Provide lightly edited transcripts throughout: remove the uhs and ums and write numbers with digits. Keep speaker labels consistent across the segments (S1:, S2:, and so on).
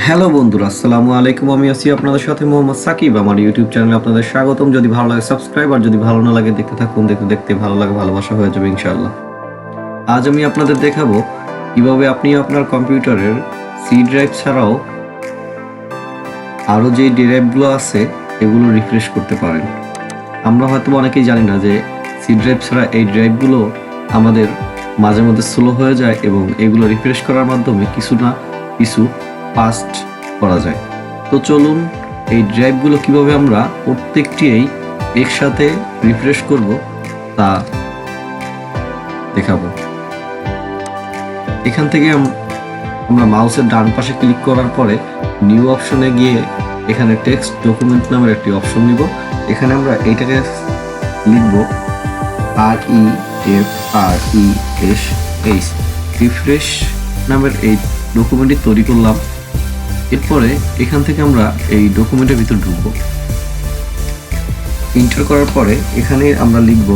S1: Hello বন্ধুরা, আসসালামু আলাইকুম। আমি আছি আপনাদের সাথে মোহাম্মদ সাকিব। আমার ইউটিউব চ্যানেলে আপনাদের স্বাগতম। যদি ভালো লাগে সাবস্ক্রাইব, আর যদি ভালো না লাগে দেখতে থাকুন। দেখতে দেখতে ভালো লাগে ভালোবাসা হয়ে যাবে ইনশাআল্লাহ। আজ আমি আপনাদের দেখাবো কিভাবে আপনি আপনার কম্পিউটারের সি ড্রাইভ ছাড়াও আরও যে ড্রাইভগুলো আছে এগুলো রিফ্রেশ করতে পারেন। আমরা হয়তো অনেকেই জানি না যে সি ড্রাইভ ছাড়া এই ড্রাইভগুলো আমাদের মাঝে মধ্যে স্লো হয়ে যায় এবং এগুলো রিফ্রেশ করার মাধ্যমে কিছু না কিছু ফাস্ট করা যায়। তো চলুন এই ড্রাইভগুলো কিভাবে আমরা প্রত্যেকটি একসাথে রিফ্রেশ করব তা দেখাবো। এখান থেকে আমরা মাউসের ডান পাশে ক্লিক করার পরে নিউ অপশনে গিয়ে এখানে টেক্সট ডকুমেন্ট নামের একটি অপশন নিব। এখানে আমরা এইটাকে লিখব REFRESH, রিফ্রেশ নামের এই ডকুমেন্টটি তৈরি করলাম। এরপরে এখান থেকে আমরা এই ডকুমেন্টের ভিতর ঢুকবো। এন্টার করার পরে এখানে আমরা লিখব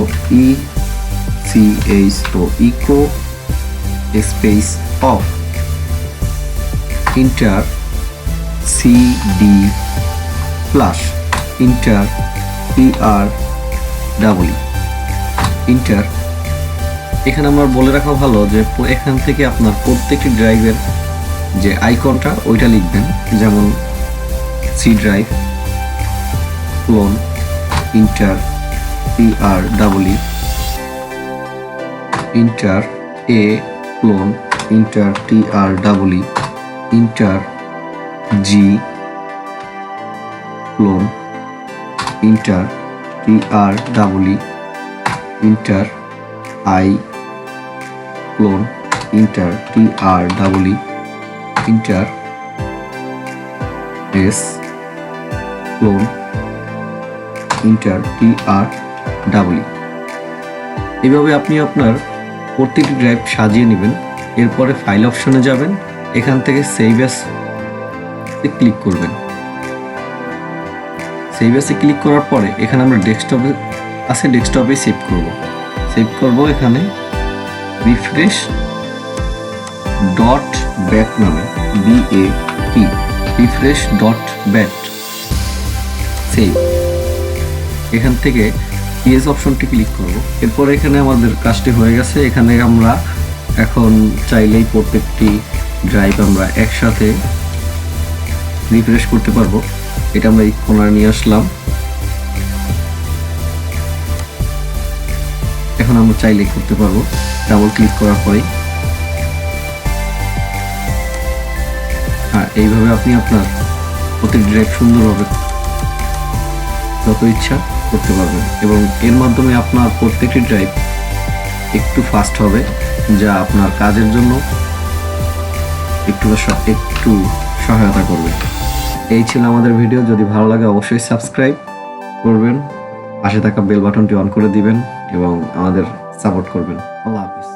S1: echo space of enter CD plus enter PREE enter. এখানে আমার বলে রাখা ভালো যে এখান থেকে আপনার প্রত্যেকটি ড্রাইভের যে আইকনটা ওইটা লিখবেন, যেমন C drive colon enter PREE enter A colon enter TREE enter G colon enter TREE enter I colon enter TREE enter S colon enter TREE। এইভাবে আপনি আপনার প্রত্যেকটি ড্রাইভ সাজিয়ে নেবেন। এরপরে ফাইল অপশনে যাবেন, এখান থেকে সেভ অ্যাজ ক্লিক করবেন। সেভ অ্যাজে ক্লিক করার পরে এখানে আমরা ডেস্কটপে আছে, ডেস্কটপে সেভ করব এখানে রিফ্রেশ ডট ব্যাট নামে, BAT refresh dot bat save. এখান থেকে ইয়েস অপশনটি ক্লিক করব। এরপর এখানে আমাদের কাজটি হয়ে গেছে। এখানে আমরা এখন চাইলেই প্রত্যেকটি ড্রাইভ আমরা একসাথে রিফ্রেশ করতে পারবো। এটা আমরা এই কোণায় নিয়ে আসলাম। এখন আমরা চাইলেই করতে পারবো ডাবল ক্লিক করার পরেই। এইভাবে আপনি আপনার প্রত্যেক ড্রাইভ সুন্দরভাবে যত ইচ্ছা করতে পারবেন এবং এর মাধ্যমে আপনার প্রত্যেকটি ড্রাইভ একটু ফাস্ট হবে, যা আপনার কাজের জন্য একটু সহায়তা করবে। এই ছিল আমাদের ভিডিও। যদি ভালো লাগে অবশ্যই সাবস্ক্রাইব করবেন, পাশে থাকা বেল বাটনটি অন করে দিবেন এবং আমাদের সাপোর্ট করবেন। আল্লাহ হাফিজ।